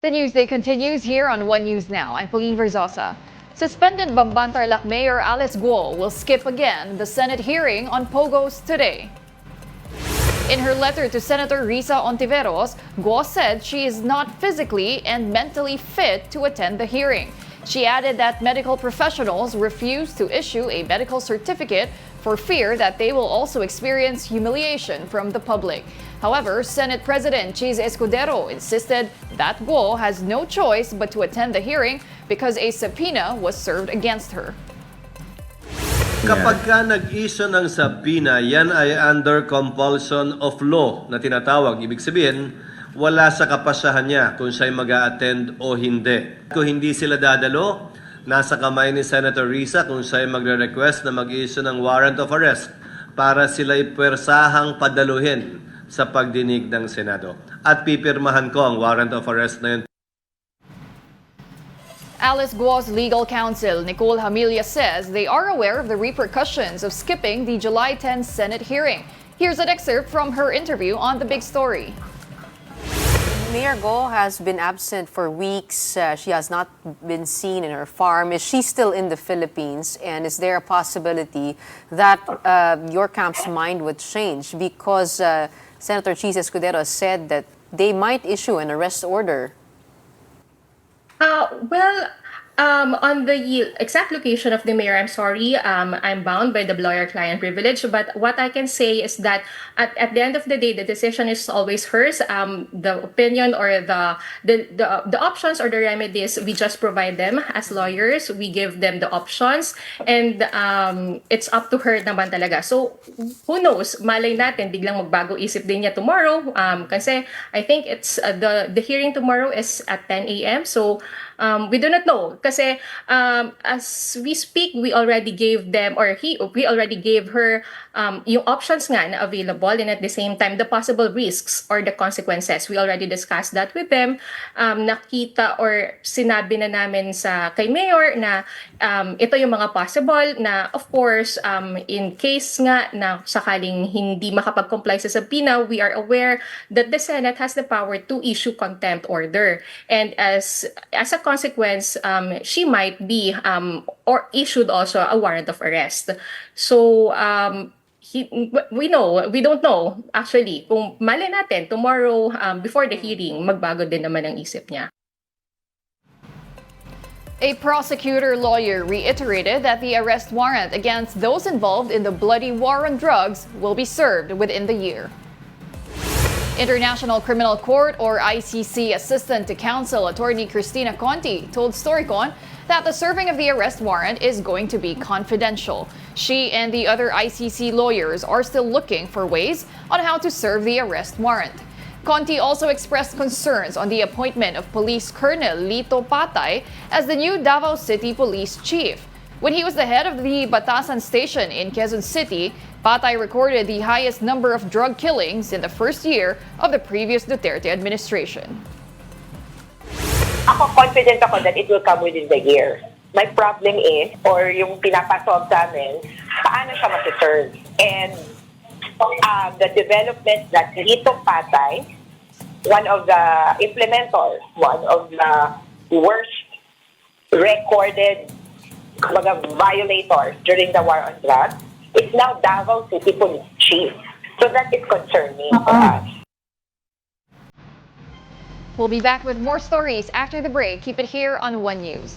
The news day continues here on One News Now. I'm Pauline Verzosa. Suspended Bamban-Tarlac Mayor Alice Guo will skip again the Senate hearing on POGOs today. In her letter to Senator Risa Ontiveros, Guo said she is not physically and mentally fit to attend the hearing. She added that medical professionals refuse to issue a medical certificate for fear that they will also experience humiliation from the public. However, Senate President Cheese Escudero insisted that Guo has no choice but to attend the hearing because a subpoena was served against her. Kapag ka nag-issue ng subpoena, yan ay under compulsion of law na tinatawag. Ibig sabihin, wala sa kapasahan niya kung siya'y mag-a-attend o hindi. Kung hindi sila dadalo, nasa kamay ni Senator Risa kung siya'y magre-request na mag-issue ng warrant of arrest para sila'y pwersahang padaluhin sa pagdinig ng Senado. At pipirmahan ko ang warrant of arrest na yun. Alice Guo's legal counsel, Nicole Hamilla, says they are aware of the repercussions of skipping the July 10 Senate hearing. Here's an excerpt from her interview on The Big Story. Mayor Guo has been absent for weeks. She has not been seen in her farm. Is she still in the Philippines? And is there a possibility that your camp's mind would change? Because Senator Cheese Escudero said that they might issue an arrest order. On the exact location of the mayor, I'm sorry, I'm bound by the lawyer-client privilege. But what I can say is that at the end of the day, the decision is always hers. The opinion or the options or the remedies, we just provide them as lawyers. We give them the options, and it's up to her naman talaga. So who knows? Malay natin, biglang magbago isip din niya tomorrow. Kasi I think it's the hearing tomorrow is at 10 a.m. So we do not know. Kasi as we speak, we already gave them, or we already gave her yung options nga na available, and at the same time, the possible risks or the consequences. We already discussed that with them. Nakita or sinabi na namin kay Mayor na ito yung mga possible na, of course, in case nga na sakaling hindi makapag-comply sa subpoena, we are aware that the Senate has the power to issue contempt order. And as a consequence, she might be or issued also a warrant of arrest. So we don't know actually kung mali natin tomorrow before the hearing magbago din naman ang isip niya. A prosecutor lawyer reiterated that the arrest warrant against those involved in the bloody war on drugs will be served within the year. International Criminal Court or ICC Assistant to Counsel Attorney Cristina Conti told Storycon that the serving of the arrest warrant is going to be confidential. She and the other ICC lawyers are still looking for ways on how to serve the arrest warrant. Conti also expressed concerns on the appointment of Police Colonel Lito Patay as the new Davao City Police Chief. When he was the head of the Batasan Station in Quezon City, Patay recorded the highest number of drug killings in the first year of the previous Duterte administration. Ako confident ako that it will come within the year. My problem is, or yung pinapasolve sa amin, paano siya masiserve? And the development that Lito Patay, one of the implementors, one of the worst recorded violators during the war on drugs, is now Davao City Police Chief. So that is concerning for us. We'll be back with more stories after the break. Keep it here on One News.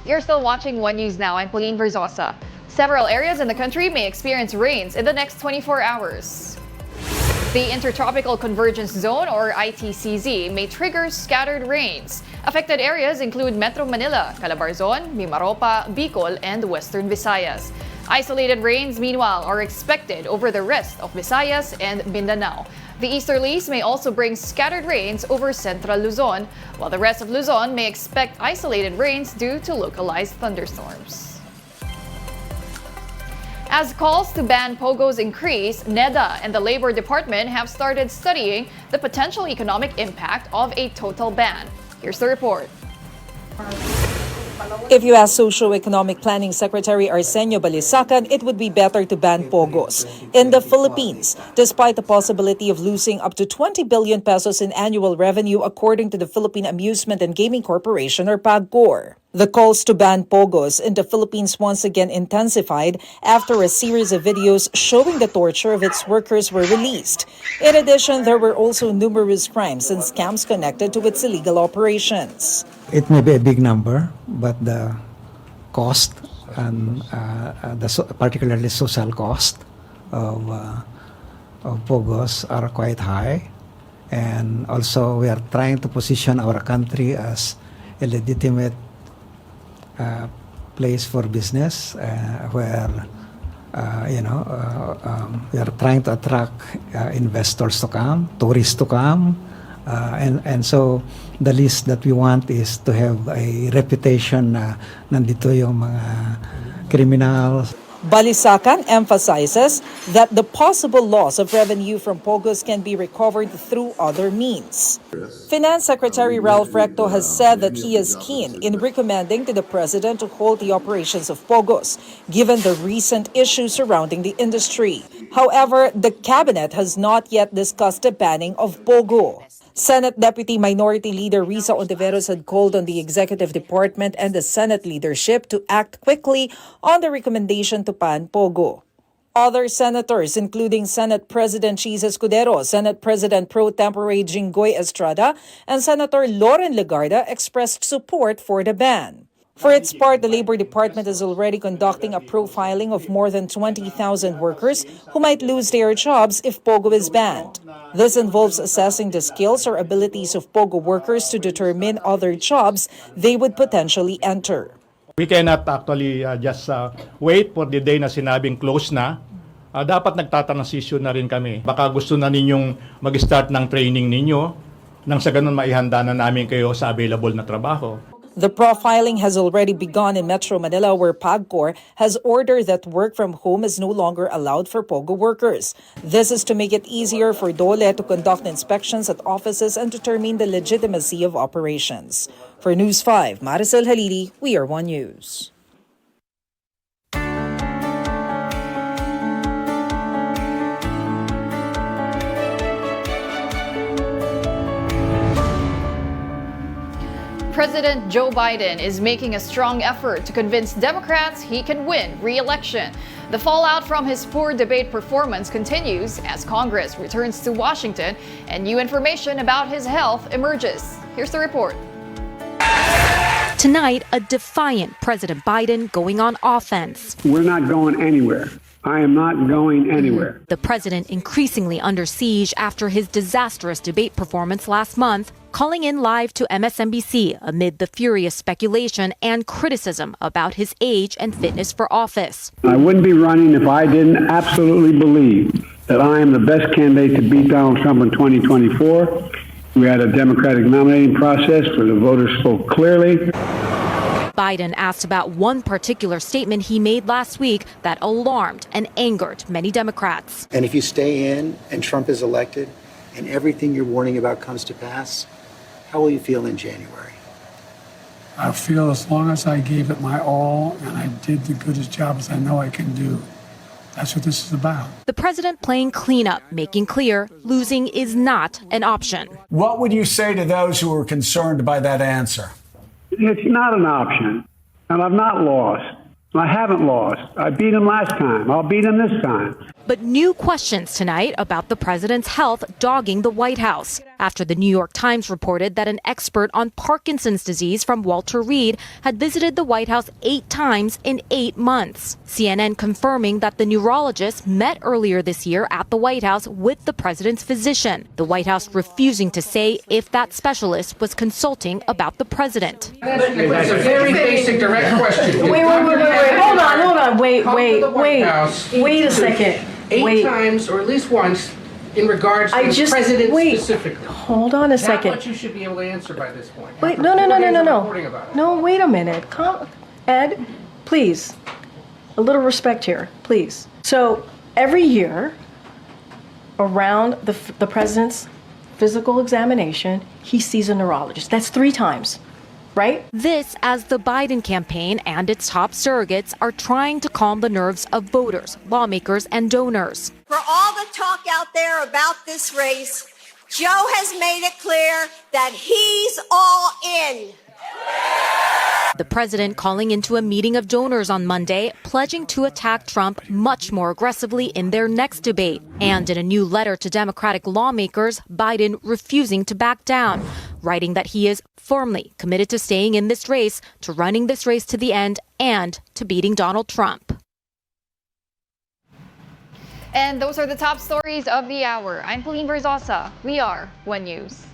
You're still watching One News Now. I'm Pauline Verzosa. Several areas in the country may experience rains in the next 24 hours. The Intertropical Convergence Zone, or ITCZ, may trigger scattered rains. Affected areas include Metro Manila, Calabarzon, Mimaropa, Bicol, and Western Visayas. Isolated rains, meanwhile, are expected over the rest of Visayas and Mindanao. The easterlies may also bring scattered rains over central Luzon, while the rest of Luzon may expect isolated rains due to localized thunderstorms. As calls to ban pogos increase, NEDA and the Labor Department have started studying the potential economic impact of a total ban. Here's the report. If you ask Socio-Economic Planning Secretary Arsenio Balisacan, it would be better to ban pogos in the Philippines, despite the possibility of losing up to 20 billion pesos in annual revenue, according to the Philippine Amusement and Gaming Corporation, or PAGCOR. The calls to ban pogos in the Philippines once again intensified after a series of videos showing the torture of its workers were released. In addition, there were also numerous crimes and scams connected to its illegal operations. It may be a big number, but the cost and particularly social cost of pogos are quite high. And also we are trying to position our country as a legitimate place for business where we are trying to attract investors to come, tourists to come, and so the least that we want is to have a reputation na nandito yung mga criminals. Balisacan emphasizes that the possible loss of revenue from pogos can be recovered through other means. Finance Secretary Ralph Recto has said that he is keen in recommending to the President to halt the operations of pogos, given the recent issues surrounding the industry. However, the cabinet has not yet discussed the banning of pogo. Senate Deputy Minority Leader Risa Ontiveros had called on the Executive Department and the Senate leadership to act quickly on the recommendation to ban pogo. Other senators, including Senate President Chis Escudero, Senate President Pro Tempore Jinggoy Estrada, and Senator Loren Legarda, expressed support for the ban. For its part, the Labor Department is already conducting a profiling of more than 20,000 workers who might lose their jobs if pogo is banned. This involves assessing the skills or abilities of pogo workers to determine other jobs they would potentially enter. We cannot actually just wait for the day na sinabing close na. Dapat nagtatransisyon na rin kami. Baka gusto na ninyong mag-start ng training ninyo nang sa ganun maihanda na namin kayo sa available na trabaho. The profiling has already begun in Metro Manila, where PAGCOR has ordered that work from home is no longer allowed for pogo workers. This is to make it easier for DOLE to conduct inspections at offices and determine the legitimacy of operations. For News 5, Maricel Halili, We Are One News. President Joe Biden is making a strong effort to convince Democrats he can win re-election. The fallout from his poor debate performance continues as Congress returns to Washington and new information about his health emerges. Here's the report. Tonight, a defiant President Biden going on offense. We're not going anywhere. I am not going anywhere. The president increasingly under siege after his disastrous debate performance last month, calling in live to MSNBC amid the furious speculation and criticism about his age and fitness for office. I wouldn't be running if I didn't absolutely believe that I am the best candidate to beat Donald Trump in 2024. We had a democratic nominating process where the voters spoke clearly. Biden asked about one particular statement he made last week that alarmed and angered many Democrats. And if you stay in and Trump is elected and everything you're warning about comes to pass, how will you feel in January? I feel as long as I gave it my all and I did the goodest job as I know I can do. That's what this is about. The president playing cleanup, making clear losing is not an option. What would you say to those who are concerned by that answer? It's not an option, and I've not lost. I haven't lost. I beat him last time. I'll beat him this time. But new questions tonight about the president's health dogging the White House after the New York Times reported that an expert on Parkinson's disease from Walter Reed had visited the White House 8 times in 8 months. CNN confirming that the neurologist met earlier this year at the White House with the president's physician. The White House refusing to say if that specialist was consulting about the president. That's a very basic, direct question. Wait. Hold on. Wait a second. 8 times, or at least once, in regards to the president specifically. Hold on a second. That's what you should be able to answer by this point. Wait, no. No, wait a minute. Ed, please. A little respect here, please. So every year, around the president's physical examination, he sees a neurologist. That's 3 times, right? This as the Biden campaign and its top surrogates are trying to calm the nerves of voters, lawmakers, and donors. For all the talk out there about this race, Joe has made it clear that he's all in. The president calling into a meeting of donors on Monday, pledging to attack Trump much more aggressively in their next debate. And in a new letter to Democratic lawmakers, Biden refusing to back down, writing that he is firmly committed to staying in this race, to running this race to the end, and to beating Donald Trump. And those are the top stories of the hour. I'm Pauline Verzosa. We are One News.